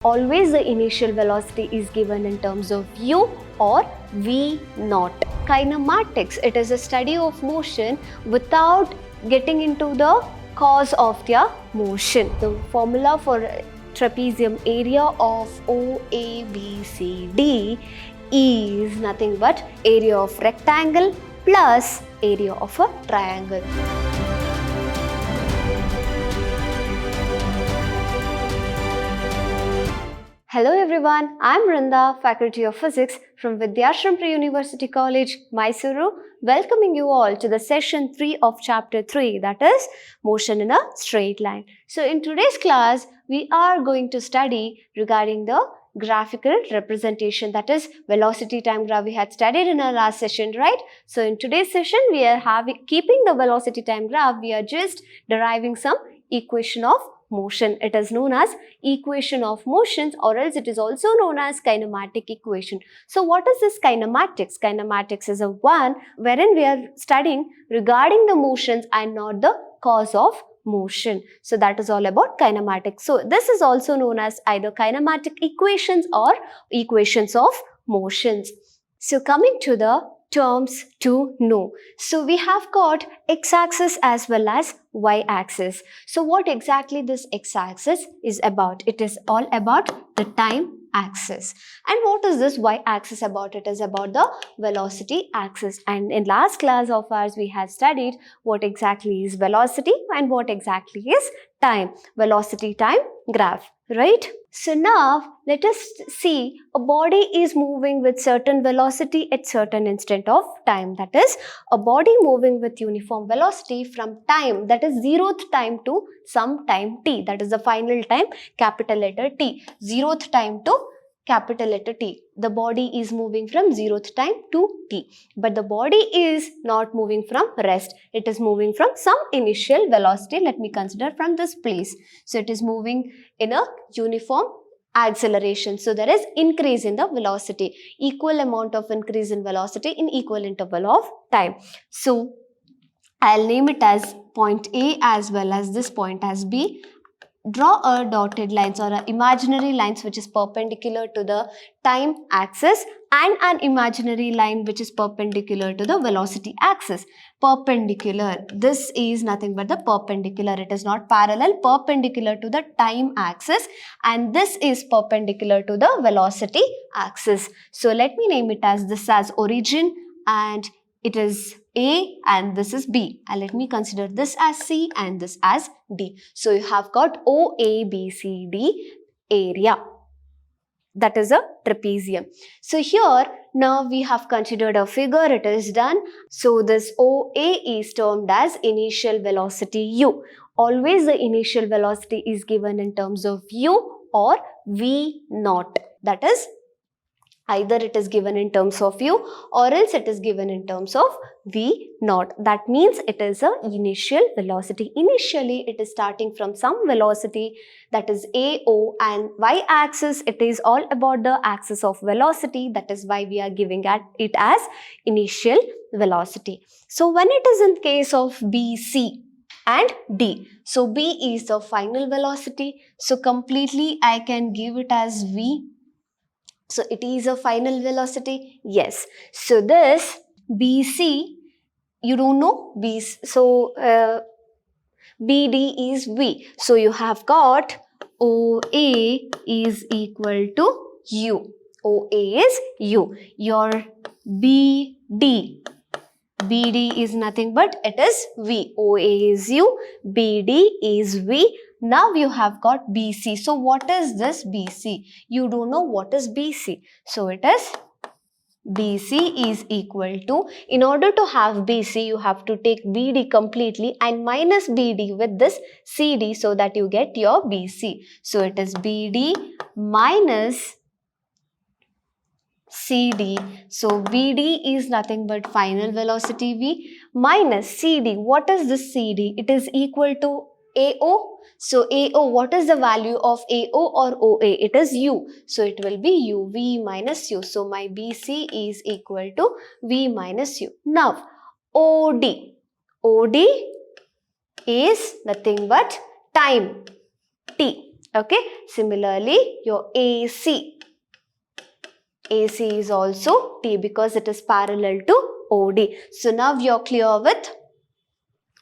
Always the initial velocity is given in terms of u or v naught. Kinematics, it is a study of motion without getting into the cause of their motion. The formula for trapezium area of OABCD is nothing but area of rectangle plus area of a triangle. Hello everyone, I am Randa, Faculty of Physics from Vidyashram Pre-University College, Mysuru, welcoming you all to the session 3 of chapter 3, that is motion in a straight line. So in today's class, we are going to study regarding the graphical representation, that is velocity time graph. We had studied in our last session, right? So in today's session, we are keeping the velocity time graph, we are just deriving some equation of motion. It is known as equation of motions, or else it is also known as kinematic equation. So what is this kinematics? Kinematics is a one wherein we are studying regarding the motions and not the cause of motion. So that is all about kinematics. So this is also known as either kinematic equations or equations of motions. So coming to the terms to know. So we have got x-axis as well as y-axis. So what exactly this x-axis is about? It is all about the time axis. And what is this y-axis about? It is about the velocity axis. And in last class of ours, we have studied what exactly is velocity and what exactly is time. Velocity time graph, right? So now let us see a body is moving with certain velocity at certain instant of time. That is a body moving with uniform velocity from time, that is 0th time to some time t. That is the final time, capital letter T. 0th time to capital letter T. The body is moving from 0th time to t. But the body is not moving from rest. It is moving from some initial velocity. Let me consider from this place. So it is moving in a uniform acceleration. So there is increase in the velocity. Equal amount of increase in velocity in equal interval of time. So I'll name it as point A as well as this point as B. Draw a dotted lines or imaginary lines which is perpendicular to the time axis and an imaginary line which is perpendicular to the velocity axis. Perpendicular, this is nothing but the perpendicular. It is not parallel, perpendicular to the time axis, and this is perpendicular to the velocity axis. So let me name it as this as origin, and it is A and this is B, and let me consider this as C and this as D. So you have got OABCD area. That is a trapezium. So here now we have considered a figure, it is done. So this OA is termed as initial velocity u. Always the initial velocity is given in terms of u or v naught. That is either it is given in terms of u or else it is given in terms of v naught. That means it is a initial velocity. Initially it is starting from some velocity, that is AO, and y-axis it is all about the axis of velocity. That is why we are giving it as initial velocity. So when it is in case of BC and D, so B is the final velocity. So completely I can give it as V. So it is a final velocity, yes. So this BC, you don't know B, so BD is V. So you have got OA is equal to U. OA is U. Your BD is nothing but it is V. OA is U, BD is V. Now you have got BC. So what is this BC? You don't know what is BC. So it is BC is equal to, in order to have BC, you have to take BD completely and minus BD with this CD so that you get your BC. So it is BD minus CD. So BD is nothing but final velocity V minus CD. What is this CD? It is equal to AO. So AO, what is the value of AO or OA? It is U. So it will be U, V minus U. So my BC is equal to V minus U. Now OD. OD is nothing but time T. Okay, similarly your AC is also T because it is parallel to OD. So now you're clear with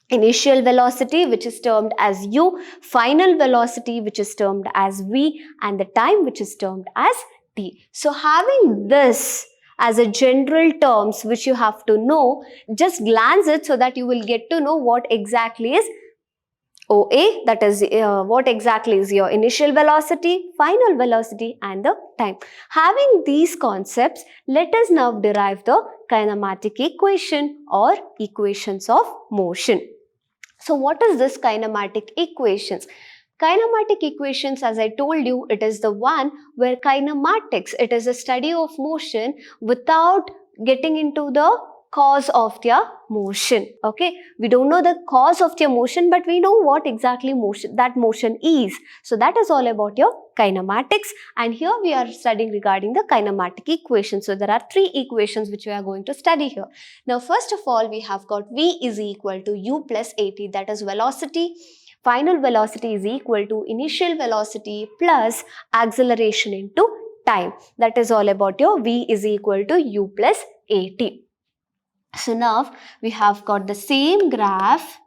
initial velocity, which is termed as U, final velocity, which is termed as V, and the time, which is termed as T. So having this as a general terms which you have to know, just glance it so that you will get to know what exactly is OA, that is what exactly is your initial velocity, final velocity, and the time. Having these concepts, let us now derive the kinematic equation or equations of motion. So what is this kinematic equations? Kinematic equations, as I told you, it is the one where kinematics, it is a study of motion without getting into the cause of their motion. Okay, we don't know the cause of their motion, but we know what exactly motion is. So that is all about your kinematics, and here we are studying regarding the kinematic equations. So there are three equations which we are going to study here. Now first of all, we have got V is equal to U plus AT, that is velocity. Final velocity is equal to initial velocity plus acceleration into time. That is all about your V is equal to U plus AT. So now we have got the same graph,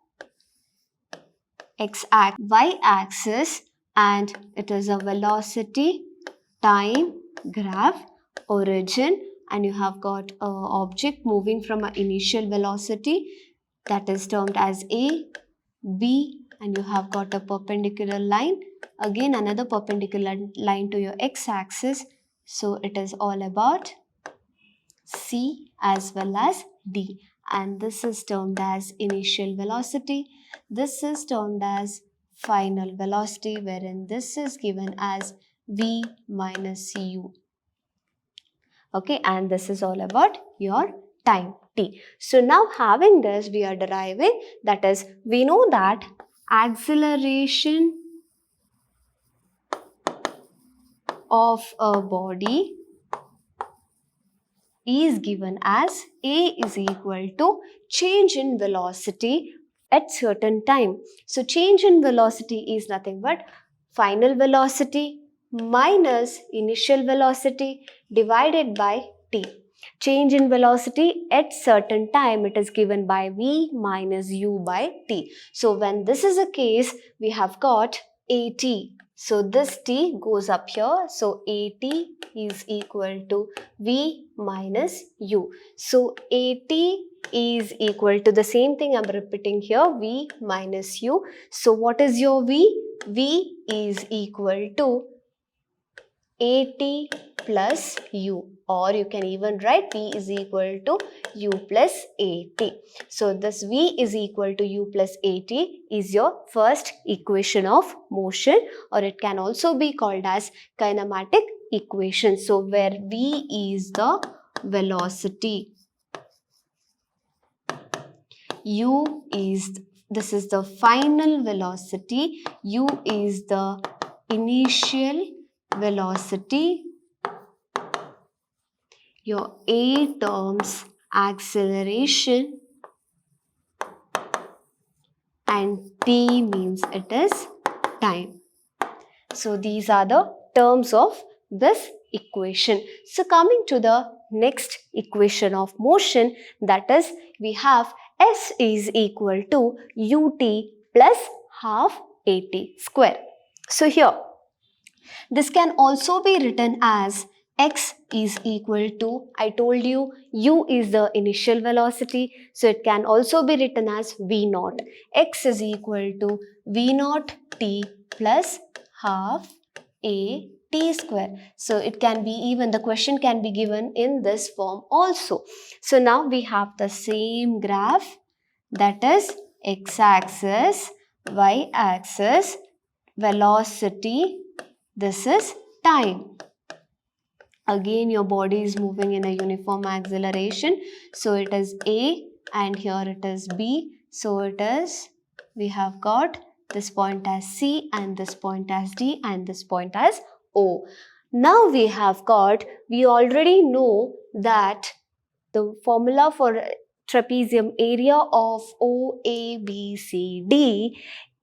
x-axis, y-axis, and it is a velocity time graph, origin, and you have got an object moving from an initial velocity, that is termed as A, B, and you have got a perpendicular line, again another perpendicular line to your x-axis. So it is all about C as well as D, and this is termed as initial velocity, this is termed as final velocity, wherein this is given as V minus U. Okay, and this is all about your time T. So now having this, we are deriving, that is, we know that acceleration of a body is given as A is equal to change in velocity at certain time. So change in velocity is nothing but final velocity minus initial velocity divided by T. Change in velocity at certain time, it is given by V minus U by T. So when this is a case, we have got AT. So this T goes up here. So AT is equal to V minus U. So AT is equal to the same thing I'm repeating here, V minus U. So what is your V? V is equal to AT plus U, or you can even write V is equal to U plus AT. So this V is equal to U plus AT is your first equation of motion, or it can also be called as kinematic equation. So where V is the velocity, U is, this is the final velocity, U is the initial velocity, your A terms acceleration, and T means it is time. So these are the terms of this equation. So coming to the next equation of motion, that is, we have S is equal to ut plus half at square. So here, this can also be written as x is equal to, I told you, u is the initial velocity, so it can also be written as v naught. X is equal to v naught t plus half a t square. So it can be, even the question can be given in this form also. So now we have the same graph, that is x-axis, y-axis, velocity, this is time. Again your body is moving in a uniform acceleration, so it is A and here it is B. So it is, we have got this point as C and this point as D and this point as O. Now we have got, we already know that the formula for trapezium area of OABCD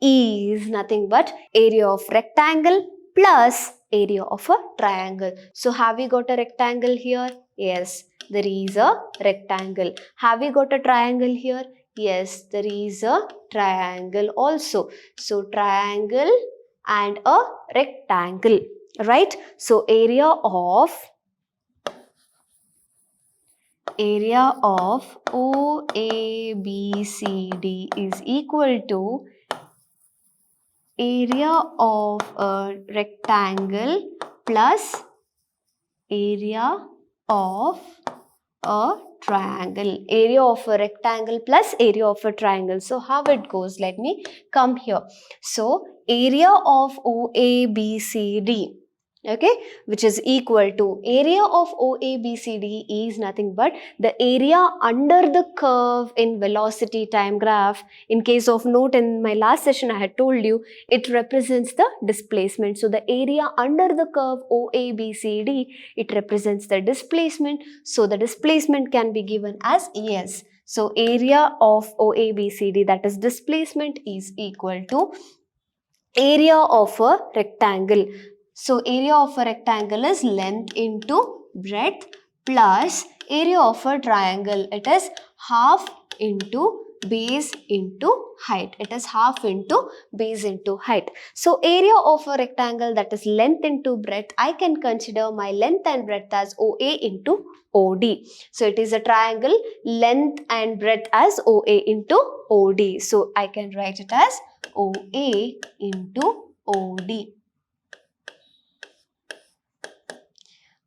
E is nothing but area of rectangle plus area of a triangle. So have we got a rectangle here? Yes, there is a rectangle. Have we got a triangle here? Yes, there is a triangle also. So triangle and a rectangle, right? So area of OABCD is equal to area of a rectangle plus area of a triangle. Area of a rectangle plus area of a triangle. So how it goes? Let me come here. So area of OABCD, okay, which is equal to area of OABCD is nothing but the area under the curve in velocity time graph. In case of note, in my last session I had told you it represents the displacement. So the area under the curve OABCD, it represents the displacement. So the displacement can be given as ES. So area of OABCD, that is displacement, is equal to area of a rectangle. So area of a rectangle is length into breadth plus area of a triangle. It is half into base into height. It is half into base into height. So area of a rectangle, that is length into breadth, I can consider my length and breadth as OA into OD. So it is a triangle, length and breadth as OA into OD. So I can write it as OA into OD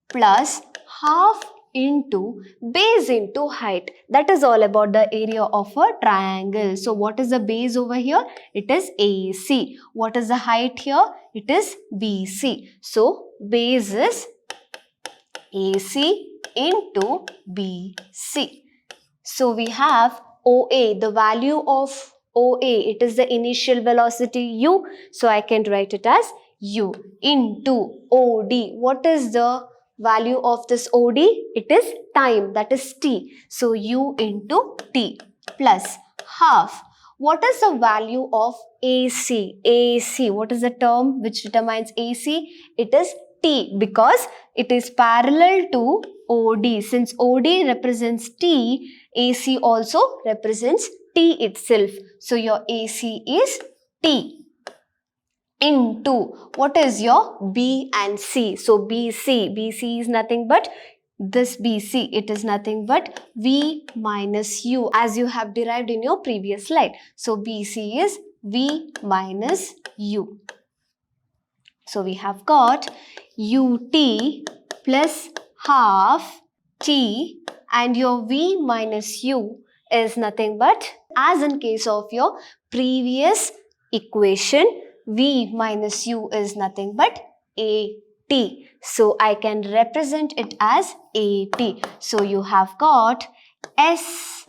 plus half into base into height. That is all about the area of a triangle. So what is the base over here? It is AC. What is the height here? It is BC. So base is AC into BC. So we have OA, the value of OA, it is the initial velocity U. So I can write it as U into OD. What is the value of this OD? It is time, that is T. So U into T plus half. What is the value of AC? AC, what is the term which determines AC? It is T, because it is parallel to OD. Since OD represents T, AC also represents T itself. So your AC is T into, what is your B and C? So BC is nothing but this BC, it is nothing but V minus U, as you have derived in your previous slide. So BC is V minus U. So we have got UT plus half T, and your V minus U is nothing but, as in case of your previous equation, V minus U is nothing but AT. So I can represent it as AT. So you have got S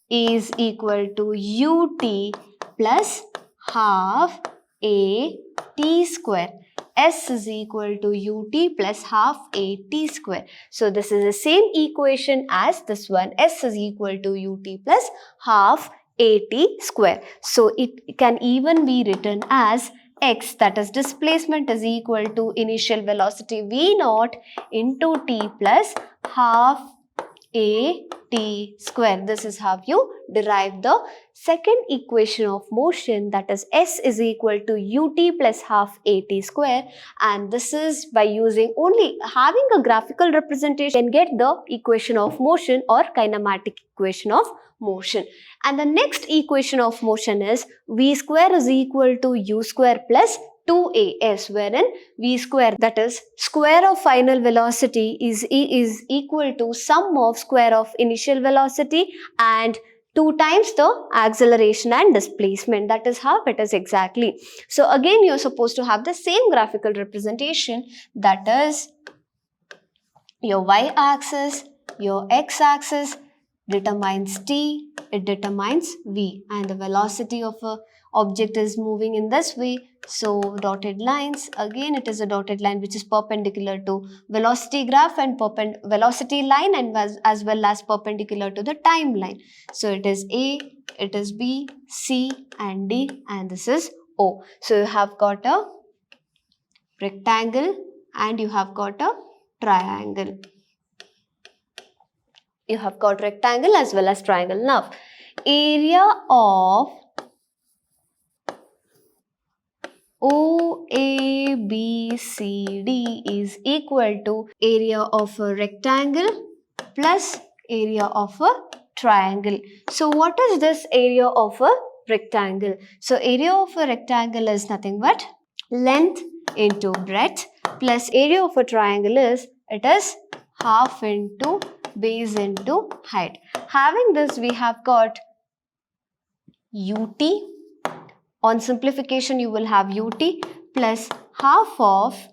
is equal to UT plus half AT square. S is equal to UT plus half AT square. So this is the same equation as this one. S is equal to UT plus half AT square. So it can even be written as X, that is displacement, is equal to initial velocity V naught into T plus half AT square. This is how you derive the second equation of motion, that is S is equal to UT plus half AT square, and this is by using only having a graphical representation can get the equation of motion or kinematic equation of motion. And the next equation of motion is V square is equal to U square plus 2as, wherein V square, that is square of final velocity, is equal to sum of square of initial velocity and 2 times the acceleration and displacement. That is how it is exactly. So again, you're supposed to have the same graphical representation, that is your y-axis, your x-axis determines t, it determines v, and the velocity of a object is moving in this way. So dotted lines, again it is a dotted line which is perpendicular to velocity graph and velocity line, and as well as perpendicular to the timeline. So it is A, it is B, C and D, and this is O. So you have got a rectangle and you have got a triangle. You have got rectangle as well as triangle. Now, area of OABCD is equal to area of a rectangle plus area of a triangle. So what is this area of a rectangle? So area of a rectangle is nothing but length into breadth plus area of a triangle is, it is half into base into height. Having this, we have got UT. On simplification, you will have UT plus half of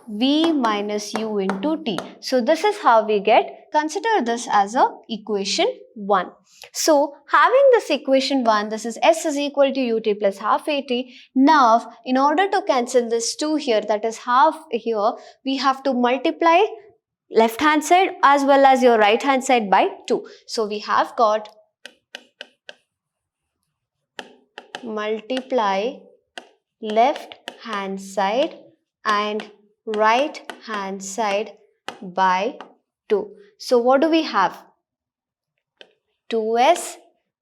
V minus U into T. So this is how we get, consider this as a equation 1. So having this equation 1, this is S is equal to UT plus half AT. Now, in order to cancel this 2 here, that is half here, we have to multiply left hand side as well as your right hand side by 2. So we have got multiply left hand side and right hand side by 2. So what do we have? 2s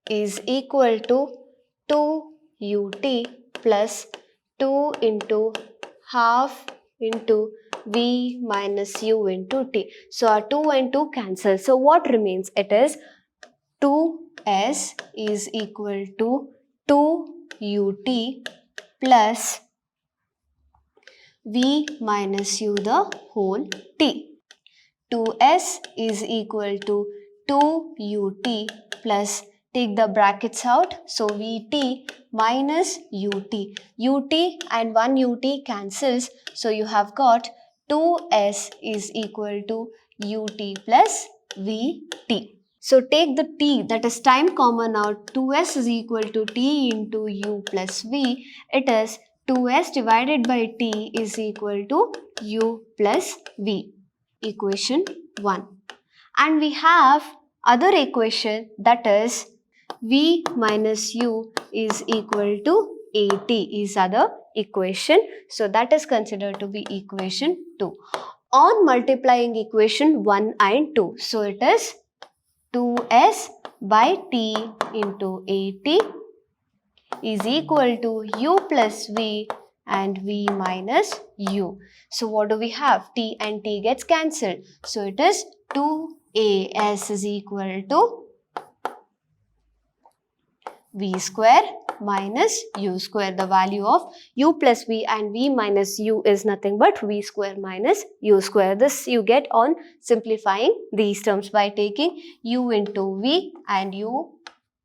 is equal to 2ut plus 2 into half into v minus u into t. So our 2 and 2 cancel. So what remains? It is 2s is equal to 2ut plus v minus u the whole t. 2s is equal to 2ut plus, take the brackets out, so vt minus ut. ut and 1 ut cancels, so you have got 2s is equal to ut plus vt. So take the t, that is time common out. 2s is equal to t into u plus v. It is 2s divided by t is equal to u plus v. Equation 1. And we have other equation, that is v minus u is equal to at is other equation. So that is considered to be equation 2. On multiplying equation 1 and 2, so it is 2s by t into at is equal to u plus v and v minus u. So what do we have? T and t gets cancelled. So it is 2as is equal to v square minus u square. The value of u plus v and v minus u is nothing but v square minus u square. This you get on simplifying these terms by taking u into v and u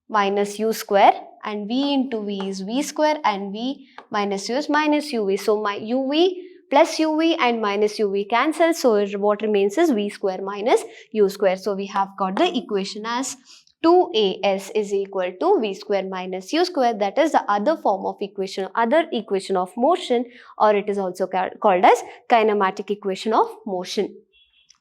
minus u square, and v into v is v square and v minus u is minus uv. So my uv plus uv and minus uv cancel. So what remains is v square minus u square. So we have got the equation as 2as is equal to v square minus u square. That is the other form of equation, other equation of motion, or it is also called as kinematic equation of motion.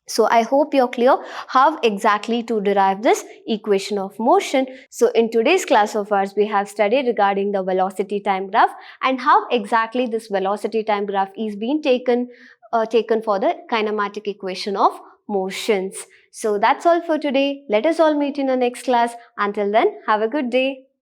So I hope you're clear how exactly to derive this equation of motion. So in today's class of ours, we have studied regarding the velocity time graph and how exactly this velocity time graph is being taken for the kinematic equation of motions. So that's all for today. Let us all meet in the next class. Until then, have a good day.